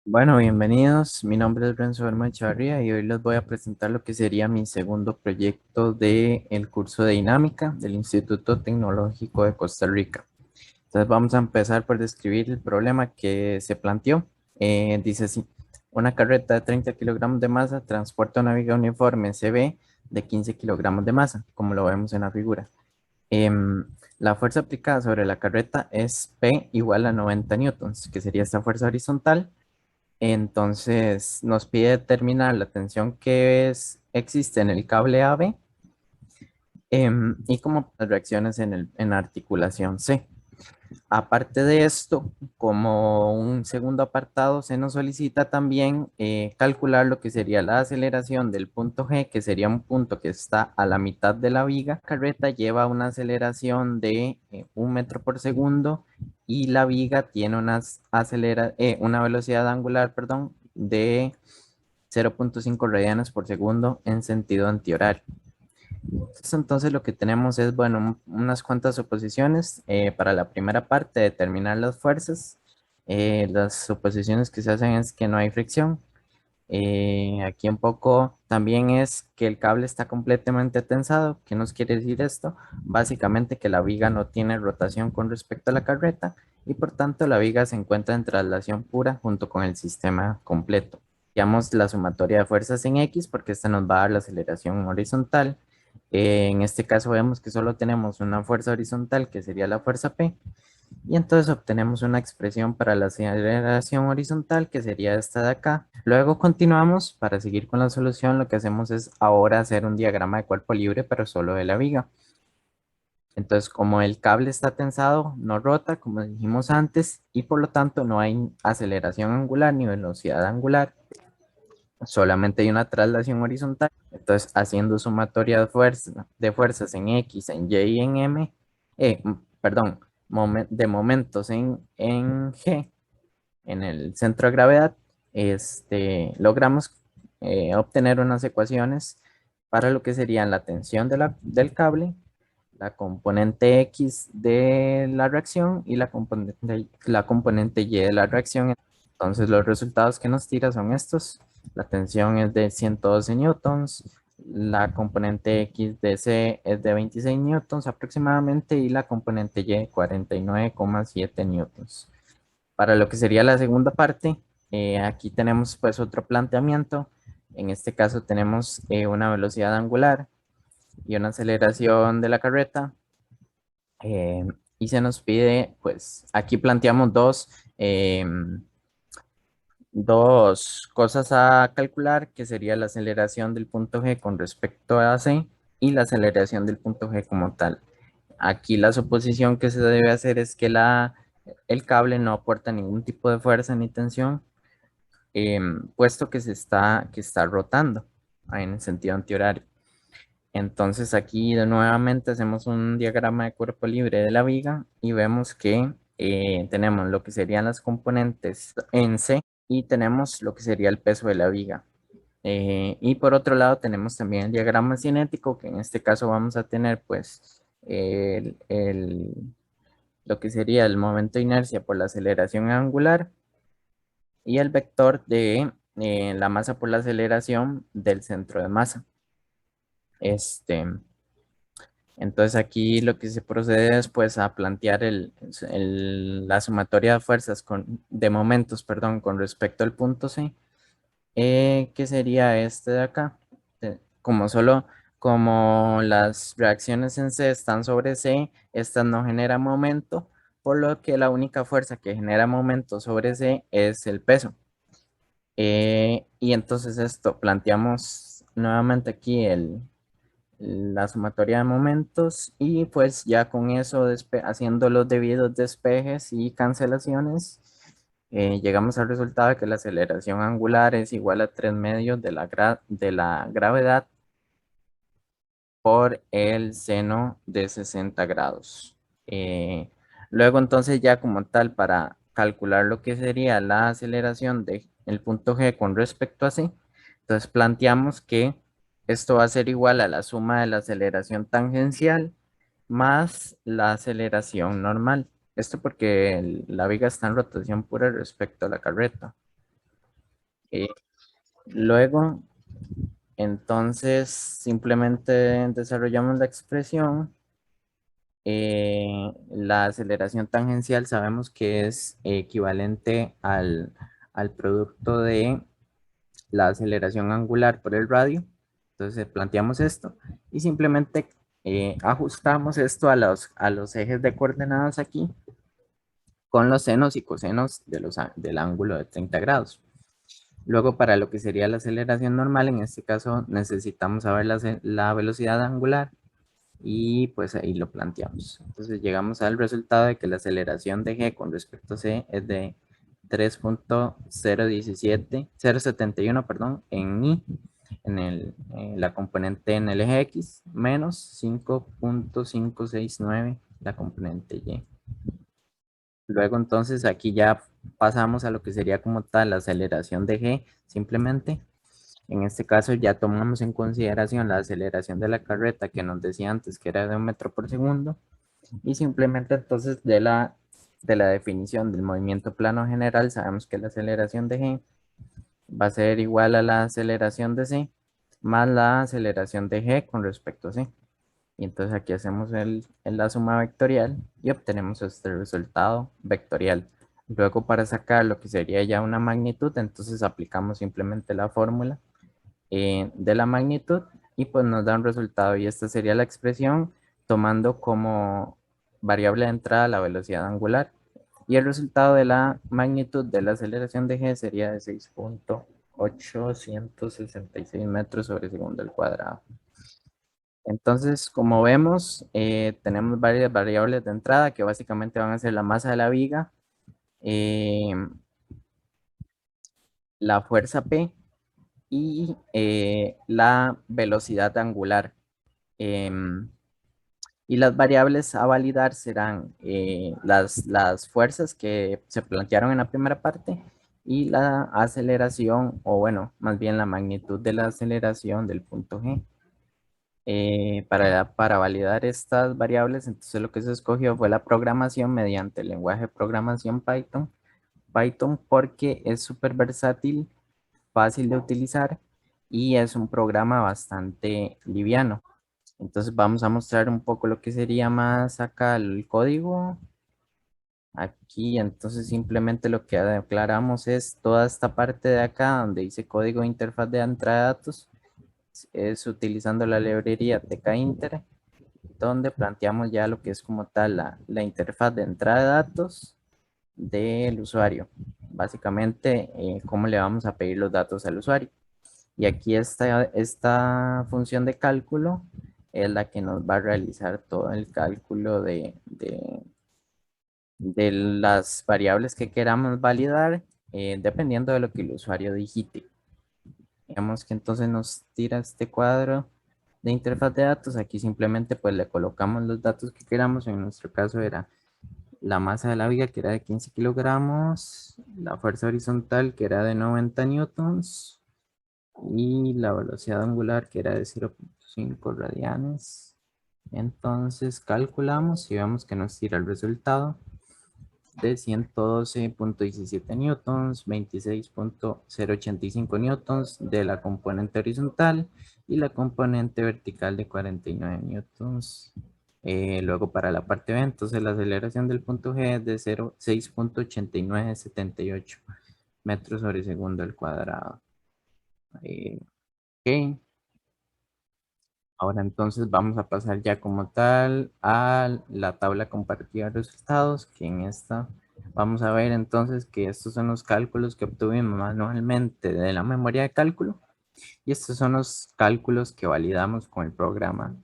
Bueno, bienvenidos. Mi nombre es Renzo Bermúdez Echavarría y hoy les voy a presentar lo que sería mi segundo proyecto del curso de dinámica del Instituto Tecnológico de Costa Rica. Entonces vamos a empezar por describir el problema que se planteó. Dice así, una carreta de 30 kilogramos de masa transporta una viga uniforme CB de 15 kilogramos de masa, como lo vemos en la figura. Em, la fuerza aplicada sobre la carreta es P igual a 90 newtons, que sería esta fuerza horizontal. Entonces nos pide determinar la tensión existe en el cable AB, y como las reacciones en la articulación C. Aparte de esto, como un segundo apartado, se nos solicita también calcular lo que sería la aceleración del punto G, que sería un punto que está a la mitad de la viga. La carreta lleva una aceleración de 1 metro por segundo y la viga tiene una velocidad angular, perdón, de 0,5 radianes por segundo en sentido antihorario. Entonces lo que tenemos es, bueno, unas cuantas suposiciones. Para la primera parte, determinar las fuerzas. Las suposiciones que se hacen es que no hay fricción. Aquí un poco también es que el cable está completamente tensado. ¿Qué nos quiere decir esto? Básicamente que la viga no tiene rotación con respecto a la carreta y por tanto la viga se encuentra en traslación pura junto con el sistema completo. Digamos la sumatoria de fuerzas en X porque esta nos va a dar la aceleración horizontal. En este caso vemos que solo tenemos una fuerza horizontal que sería la fuerza P y entonces obtenemos una expresión para la aceleración horizontal que sería esta de acá. Luego continuamos para seguir con la solución. Lo que hacemos es ahora hacer un diagrama de cuerpo libre pero solo de la viga. Entonces como el cable está tensado no rota como dijimos antes y por lo tanto no hay aceleración angular ni velocidad angular, solamente hay una traslación horizontal. Entonces, haciendo sumatoria de fuerzas en X, en Y y en M, perdón, de momentos en G, en el centro de gravedad, logramos obtener unas ecuaciones para lo que serían la tensión del cable, la componente X de la reacción y la componente Y de la reacción. Entonces los resultados que nos tira son estos. La tensión es de 112 newtons, la componente X de C es de 26 newtons aproximadamente y la componente Y 49,7 newtons. Para lo que sería la segunda parte, aquí tenemos pues otro planteamiento. En este caso tenemos una velocidad angular y una aceleración de la carreta. eh, y se nos pide, pues aquí planteamos dos cosas a calcular, que sería la aceleración del punto G con respecto a C y la aceleración del punto G como tal. Aquí la suposición que se debe hacer es que el cable no aporta ningún tipo de fuerza ni tensión, puesto que está rotando en el sentido antihorario. Entonces aquí nuevamente hacemos un diagrama de cuerpo libre de la viga y vemos que tenemos lo que serían las componentes en C y tenemos lo que sería el peso de la viga. Y por otro lado tenemos también el diagrama cinético, que en este caso vamos a tener pues lo que sería el momento de inercia por la aceleración angular y el vector de la masa por la aceleración del centro de masa. Este, entonces aquí lo que se procede es pues a plantear la sumatoria de fuerzas de momentos, perdón, con respecto al punto C, que sería este de acá. Como las reacciones en C están sobre C, estas no generan momento, por lo que la única fuerza que genera momento sobre C es el peso. Y entonces esto planteamos nuevamente aquí la sumatoria de momentos y pues ya con eso haciendo los debidos despejes y cancelaciones, llegamos al resultado de que la aceleración angular es igual a 3 medios de la gravedad por el seno de 60 grados. Eh, Luego entonces ya como tal para calcular lo que sería la aceleración del punto G con respecto a C, entonces planteamos que esto va a ser igual a la suma de la aceleración tangencial más la aceleración normal. Esto porque la viga está en rotación pura respecto a la carreta. Eh, luego, entonces, simplemente desarrollamos la expresión. La aceleración tangencial sabemos que es equivalente al producto de la aceleración angular por el radio. Entonces planteamos esto y simplemente ajustamos esto a los ejes de coordenadas aquí con los senos y cosenos de del ángulo de 30 grados. Luego, para lo que sería la aceleración normal, en este caso necesitamos saber la velocidad angular y pues ahí lo planteamos. Entonces llegamos al resultado de que la aceleración de g con respecto a c es de 3.071, perdón, en i, la componente en el eje x, menos 5.569 la componente y. Luego entonces aquí ya pasamos a lo que sería como tal la aceleración de g, simplemente. En este caso ya tomamos en consideración la aceleración de la carreta que nos decía antes que era de 1 metro por segundo y simplemente entonces de la definición del movimiento plano general sabemos que la aceleración de g va a ser igual a la aceleración de c más la aceleración de g con respecto a c. Y entonces aquí hacemos la suma vectorial y obtenemos este resultado vectorial. Luego para sacar lo que sería ya una magnitud, entonces aplicamos simplemente la fórmula de la magnitud y pues nos da un resultado y esta sería la expresión tomando como variable de entrada la velocidad angular y el resultado de la magnitud de la aceleración de g sería de 6.866 metros sobre segundo al cuadrado. Entonces, como vemos, tenemos varias variables de entrada que básicamente van a ser la masa de la viga, eh, la fuerza P y la velocidad angular. Em, y las variables a validar serán las fuerzas que se plantearon en la primera parte y la aceleración, o bueno, más bien la magnitud de la aceleración del punto G. Para validar estas variables, entonces lo que se escogió fue la programación mediante el lenguaje de programación Python. Python porque es súper versátil, fácil de utilizar y es un programa bastante liviano. Entonces vamos a mostrar un poco lo que sería más acá el código. Aquí entonces simplemente lo que declaramos es toda esta parte de acá donde dice código de interfaz de entrada de datos. Es utilizando la librería tkinter donde planteamos ya lo que es como tal la interfaz de entrada de datos del usuario. Básicamente, cómo le vamos a pedir los datos al usuario. Y aquí esta función de cálculo es la que nos va a realizar todo el cálculo de las variables que queramos validar, dependiendo de lo que el usuario digite. Digamos que entonces nos tira este cuadro de interfaz de datos. Aquí simplemente pues le colocamos los datos que queramos. En nuestro caso era la masa de la viga que era de 15 kilogramos, la fuerza horizontal que era de 90 newtons y la velocidad angular que era de 0.5 radianes. Entonces calculamos y vemos que nos tira el resultado de 112.17 newtons, 26.085 newtons de la componente horizontal y la componente vertical de 49 newtons. Luego para la parte B, entonces la aceleración del punto G es de 6.8978 metros sobre segundo al cuadrado. Ok. Ahora entonces vamos a pasar ya como tal a la tabla compartida de resultados, que en esta vamos a ver entonces que estos son los cálculos que obtuvimos manualmente de la memoria de cálculo y estos son los cálculos que validamos con el programa.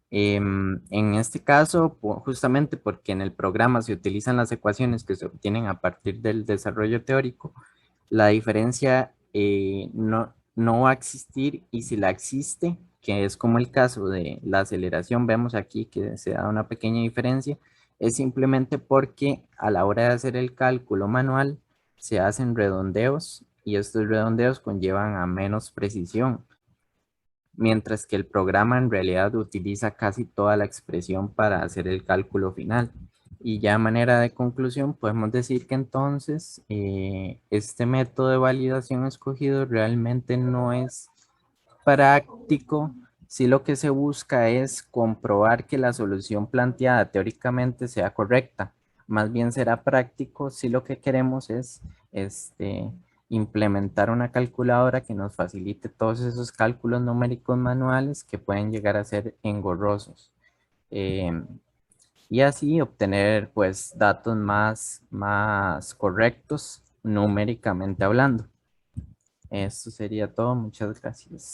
En este caso, justamente porque en el programa se utilizan las ecuaciones que se obtienen a partir del desarrollo teórico, la diferencia no va a existir y si la existe, que es como el caso de la aceleración, vemos aquí que se da una pequeña diferencia, es simplemente porque a la hora de hacer el cálculo manual se hacen redondeos y estos redondeos conllevan a menos precisión, mientras que el programa en realidad utiliza casi toda la expresión para hacer el cálculo final. Y ya a manera de conclusión, podemos decir que entonces este método de validación escogido realmente no es práctico si lo que se busca es comprobar que la solución planteada teóricamente sea correcta. Más bien será práctico si lo que queremos es implementar una calculadora que nos facilite todos esos cálculos numéricos manuales que pueden llegar a ser engorrosos. Em, y así obtener pues datos más correctos numéricamente hablando. Eso sería todo. Muchas gracias.